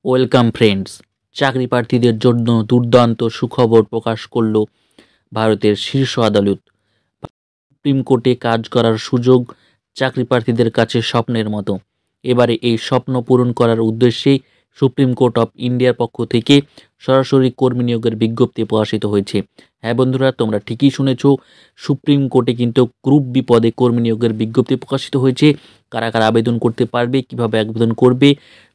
Welcome friends. চাকরি প্রার্থীদের জন্য দুর্দান্ত সুখবর প্রকাশ করল ভারতের শীর্ষ আদালত। সুপ্রিম কোর্টে কাজ করার সুযোগ চাকরি প্রার্থীদের কাছে স্বপ্নের মতো। এবারে এই স্বপ্ন পূরণ করার উদ্দেশ্যেই সুপ্রিম কোর্ট অফ ইন্ডিয়ার পক্ষ থেকে সরাসরি কর্মী নিয়োগের বিজ্ঞপ্তি প্রকাশিত হয়েছে। হ্যাঁ বন্ধুরা, তোমরা ঠিকই শুনেছ, সুপ্রিম কোর্টে কিন্তু গ্রুপ বি পদে কর্মী নিয়োগের বিজ্ঞপ্তি প্রকাশিত হয়েছে। কারা কারা আবেদন করতে পারবে, কিভাবে আবেদন করবে,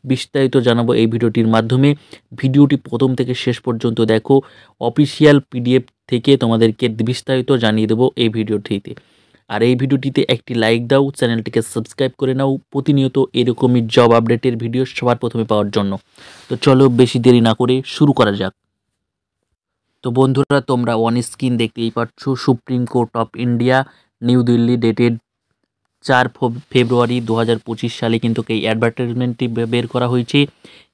বিস্তারিত জানাবো এই ভিডিওটির মাধ্যমে। ভিডিওটি প্রথম থেকে শেষ পর্যন্ত দেখো। অফিসিয়াল পিডিএফ থেকে তোমাদেরকে বিস্তারিত জানিয়ে দেবো এই ভিডিওটিতে। আর এই ভিডিওটিতে একটি লাইক দাও, চ্যানেলটিকে সাবস্ক্রাইব করে নাও প্রতিনিয়ত এরকমই জব আপডেটের ভিডিও সবার প্রথমে পাওয়ার জন্য। তো চলো বেশি দেরি না করে শুরু করা যাক। তো বন্ধুরা, তোমরা অন স্ক্রিন দেখতেই পাচ্ছ supreme court of India, new Delhi, dated 4 ফেব্রুয়ারি 2025 সালে কিন্তু এই অ্যাডভার্টাইজমেন্টটি বের করা হয়েছে।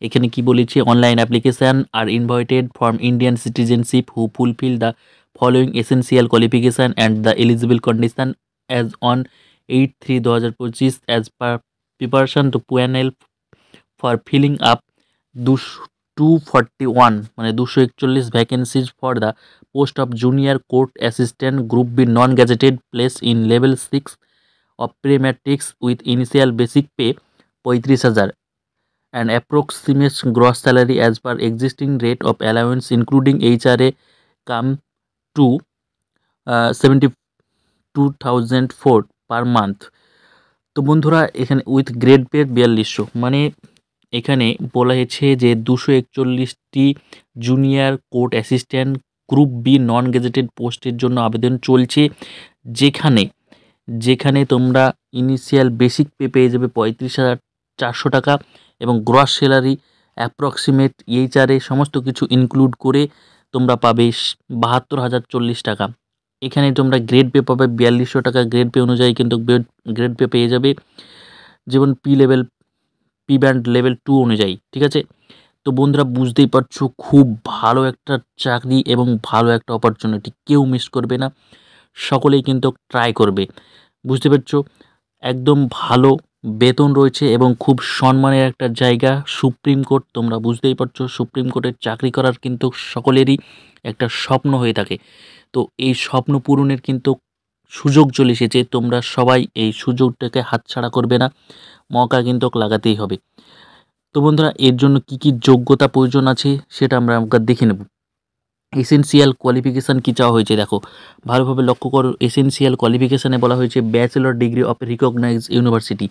এখানে কি বলেছে, online application are invited from Indian citizenship who fulfil the following essential qualification and the eligible condition as on 8/3/2025 as per preparation to panel for filling up 241 মানে 241 vacancies for the post of junior court assistant group B non gazetted place in level 6 of paramedics with initial basic pay 35,000 and approximate gross salary as per existing rate of allowance including HRA come to 72,004 per month। তো বন্ধুরা, এখানে with grade pay 4200, মানে এখানে বলা হয়েছে যে 241টি junior court assistant group B non gazetted পোস্টের জন্য আবেদন চলছে, যেখানে তোমরা ইনিশিয়াল বেসিক পে পেয়ে যাবে 35,400 টাকা এবং গ্রস স্যালারি অ্যাপ্রক্সিমেট এইচআরএ সমস্ত কিছু ইনক্লুড করে তোমরা পাবে 72,040 টাকা। এখানে তোমরা গ্রেড পে পাবে 4200 টাকা গ্রেড পে অনুযায়ী, কিন্তু গ্রেড পে পেয়ে যাবে যেমন পি ব্যান্ড লেভেল 2 অনুযায়ী, ঠিক আছে। তো বন্ধুরা, বুঝতেই পারছো খুব ভালো একটা চাকরি এবং ভালো একটা অপরচুনিটি, কেউ মিস করবে না, সকলেই কিন্তু ট্রাই করবে। বুঝতে পারছো, একদম ভালো বেতন রয়েছে এবং খুব সম্মানের একটা জায়গা সুপ্রিম কোর্ট। তোমরা বুঝতেই পারছো সুপ্রিম কোর্টের চাকরি করার কিন্তু সকলেরই একটা স্বপ্ন হয়ে থাকে। তো এই স্বপ্ন পূরণের কিন্তু সুযোগ চলে এসেছে, তোমরা সবাই এই সুযোগটাকে হাতছাড়া করবে না, মৌকা কিন্তু লাগাতেই হবে। তো বন্ধুরা, এর জন্য কি কি যোগ্যতা প্রয়োজন আছে সেটা আমরা দেখে নেব। এসেনশিয়াল কোয়ালিফিকেশান কী চাওয়া হয়েছে দেখো, ভালোভাবে লক্ষ্য করো। এসেনশিয়াল কোয়ালিফিকেশানে বলা হয়েছে bachelor degree of recognised university,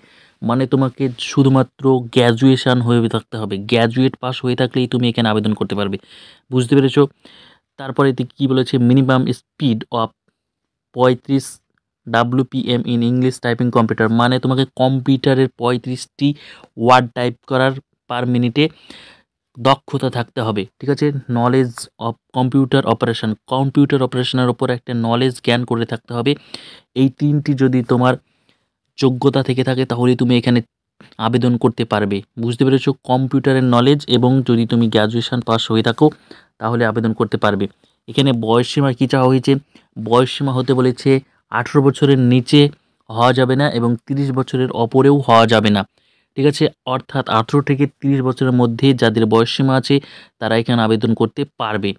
মানে তোমাকে শুধুমাত্র গ্র্যাজুয়েশান হয়ে থাকতে হবে, গ্র্যাজুয়েট পাস হয়ে থাকলেই তুমি এখানে আবেদন করতে পারবে। বুঝতে পেরেছো? তারপরে কী বলেছে, minimum speed of 35 WPM in English typing computer, মানে তোমাকে কম্পিউটারের 35টি ওয়ার্ড টাইপ করার পার মিনিটে দক্ষতা থাকতে হবে, ঠিক আছে। নলেজ অফ কম্পিউটার অপারেশনের ওপর একটা নলেজ জ্ঞান করে থাকতে হবে। এই 3টি যদি তোমার যোগ্যতা থেকে থাকে তাহলে তুমি এখানে আবেদন করতে পারবে। বুঝতে পেরেছো? কম্পিউটারের নলেজ এবং যদি তুমি গ্র্যাজুয়েশন পাস হয়ে থাকো তাহলে আবেদন করতে পারবে। এখানে বয়সসীমা কী চাওয়া হয়েছে, বয়সসীমা হতে বলেছে 18 বছরের নিচে হওয়া যাবে না এবং 30 বছরের ওপরেও হওয়া যাবে না, ঠিক আছে। অর্থাৎ 18 থেকে 30 বছরের মধ্যে যাদের বয়সসীমা আছে তারা এখানে আবেদন করতে পারবে।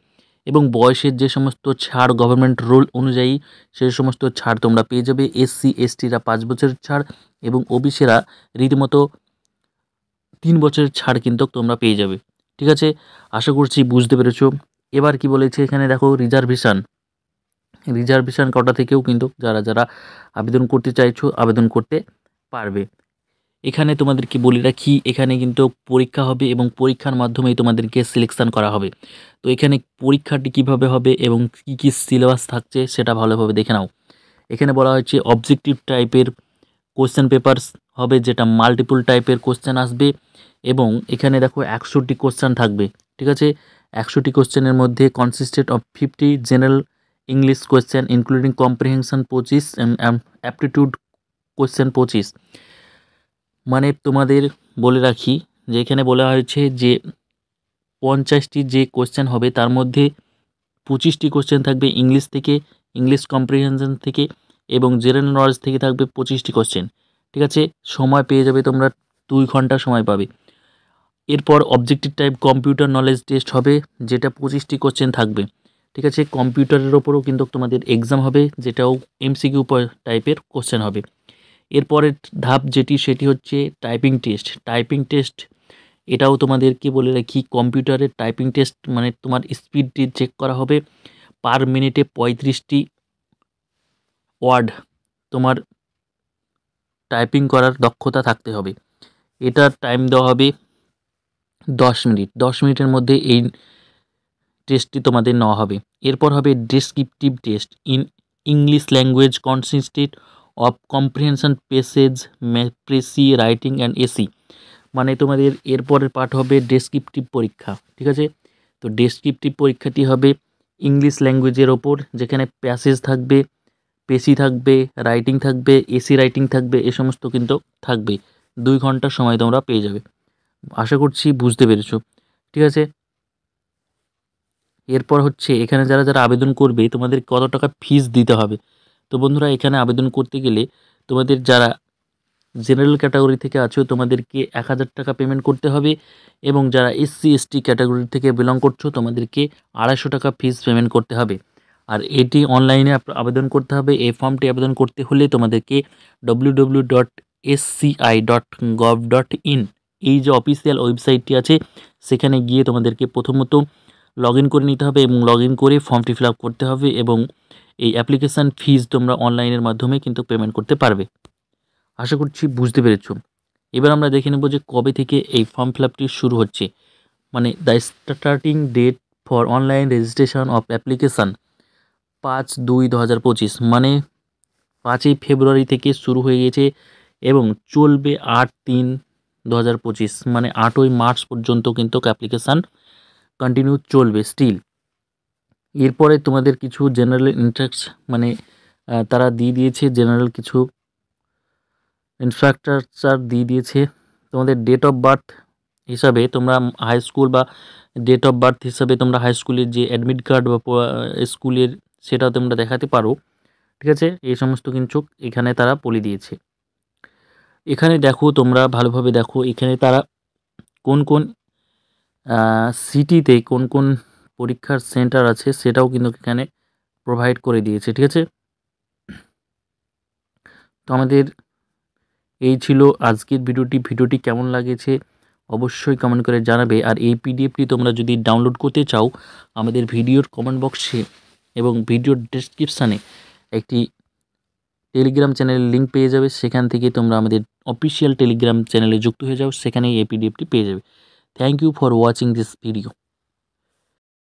এবং বয়সের যে সমস্ত ছাড় গভর্নমেন্ট রুল অনুযায়ী সেই সমস্ত ছাড় তোমরা পেয়ে যাবে। SC STরা 5 বছরের ছাড় এবং ওবিসিরা রীতিমতো 3 বছরের ছাড় কিন্তু তোমরা পেয়ে যাবে, ঠিক আছে। আশা করছি বুঝতে পেরেছো। এবার কি বলেছে এখানে দেখো, রিজার্ভেশন কোটা থেকেও কিন্তু যারা আবেদন করতে চাইছো আবেদন করতে পারবে। এখানে তোমাদেরকে বলে রাখি, এখানে কিন্তু পরীক্ষা হবে এবং পরীক্ষার মাধ্যমেই তোমাদেরকে সিলেকশান করা হবে। তো এখানে পরীক্ষাটি কিভাবে হবে এবং কী কী সিলেবাস থাকছে সেটা ভালোভাবে দেখে নাও। এখানে বলা হয়েছে অবজেক্টিভ টাইপের কোশ্চেন পেপারস হবে, যেটা মাল্টিপল টাইপের কোশ্চেন আসবে এবং এখানে দেখো 100টি কোশ্চেন থাকবে, ঠিক আছে। 100টি কোশ্চেনের মধ্যে কনসিস্টেড of 50 general English question including comprehension 25 aptitude question 25। মানে তোমাদের বলে রাখি যে এখানে বলা হয়েছে যে 50টি যে কোশ্চেন হবে তার মধ্যে 25টি কোশ্চেন থাকবে ইংলিশ থেকে, ইংলিশ কম্প্রিহেনশন থেকে এবং জেনারেল নলেজ থেকে থাকবে 25টি কোশ্চেন, ঠিক আছে। সময় পেয়ে যাবে তোমরা 2 ঘন্টা সময় পাবে। এরপর objective type computer knowledge test হবে, যেটা 25টি কোশ্চেন থাকবে। ঠিক আছে, কম্পিউটারের ওপরও কিন্তু তোমাদের এক্সাম হবে, যেটাও এমসিকিউ টাইপের কোশ্চেন হবে। এরপরের ধাপ সেটি হচ্ছে টাইপিং টেস্ট। টাইপিং টেস্ট এটাও তোমাদেরকে বলে রাখি, কম্পিউটারের টাইপিং টেস্ট মানে তোমার স্পিডটি চেক করা হবে। পার মিনিটে 35টি ওয়ার্ড তোমার টাইপিং করার দক্ষতা থাকতে হবে। এটার টাইম দেওয়া হবে 10 মিনিট। 10 মিনিটের মধ্যে এই টেস্টটি তোমাদের নেওয়া হবে। এরপর হবে descriptive test in English language কনসিস্টেড of comprehension passage precis writing and AC. মানে তোমাদের এরপরের পার্ট হবে ডেসক্রিপটিভ পরীক্ষা। ঠিক আছে, তো ডেসক্রিপটিভ পরীক্ষাটি হবে ইংলিশ ল্যাঙ্গুয়েজের ওপর, যেখানে প্যাসেজ থাকবে, পেসি থাকবে, রাইটিং থাকবে, এসি রাইটিং থাকবে, এ সমস্ত কিন্তু থাকবে। 2 ঘন্টা সময় তোমরা পেয়ে যাবে। আশা করছি বুঝতে পেরেছো। ঠিক আছে, এরপর হচ্ছে এখানে যারা যারা আবেদন করবে তোমাদের কত টাকা ফিস দিতে হবে। তো বন্ধুরা, এখানে আবেদন করতে গেলে তোমাদের যারা জেনারেল ক্যাটাগরি থেকে আছো তোমাদেরকে 1000 টাকা পেমেন্ট করতে হবে, এবং যারা এসসি এসটি ক্যাটাগরি থেকে বিলং করছো তোমাদেরকে 250 টাকা ফিস পেমেন্ট করতে হবে। আর এটি অনলাইনে আবেদন করতে হবে। এই ফর্মটি আবেদন করতে হলে তোমাদেরকে www.sci.gov.in এই যে অফিসিয়াল ওয়েবসাইটটি আছে সেখানে গিয়ে তোমাদেরকে প্রথমত লগ ইন করে নিতে হবে, এবং লগ ইন করে ফর্মটি ফিল আপ করতে হবে, এবং এই অ্যাপ্লিকেশান ফিস তোমরা অনলাইনের মাধ্যমে কিন্তু পেমেন্ট করতে পারবে। আশা করছি বুঝতে পেরেছো। এবার আমরা দেখে নেব যে কবে থেকে এই ফর্ম ফিল আপটি শুরু হচ্ছে। মানে the starting date for online registration of application 5/2/2025, মানে 5ই ফেব্রুয়ারি থেকে শুরু হয়ে গেছে এবং চলবে 8/3/2025, মানে 8ই মার্চ পর্যন্ত কিন্তু অ্যাপ্লিকেশান কন্টিনিউ চলবে স্টিল। এরপরে তোমাদের কিছু জেনারেল ইন্ট্রাক্টস মানে তারা দিয়ে দিয়েছে জেনারেল কিছু ইনফ্রাস্ট্রাকচার দিয়ে দিয়েছে। তোমাদের ডেট অফ বার্থ হিসাবে তোমরা হাই স্কুল বা ডেট অফ বার্থ হিসাবে তোমরা হাই স্কুলের যে অ্যাডমিট কার্ড বা স্কুলের সেটা তোমরা দেখাতে পারো। ঠিক আছে, এই সমস্ত কিছু এখানে তারা বলে দিয়েছে। এখানে দেখো, তোমরা ভালোভাবে দেখো, এখানে তারা কোন কোন সিটিতে কোন কোন পরীক্ষার সেন্টার আছে সেটাও কিন্তু এখানে প্রোভাইড করে দিয়েছে। ঠিক আছে, তো আমাদের এই ছিল আজকের ভিডিওটি কেমন লাগেছে অবশ্যই কমেন্ট করে জানাবে। আর এই পিডিএফটি তোমরা যদি ডাউনলোড করতে চাও আমাদের ভিডিওর কমেন্ট বক্সে এবং ভিডিওর ডেসক্রিপশানে একটি টেলিগ্রাম চ্যানেলের লিঙ্ক পেয়ে যাবে, সেখান থেকে তোমরা আমাদের অফিসিয়াল টেলিগ্রাম চ্যানেলে যুক্ত হয়ে যাও, সেখানেই এই পিডিএফটি পেয়ে যাবে। Thank you for watching this video.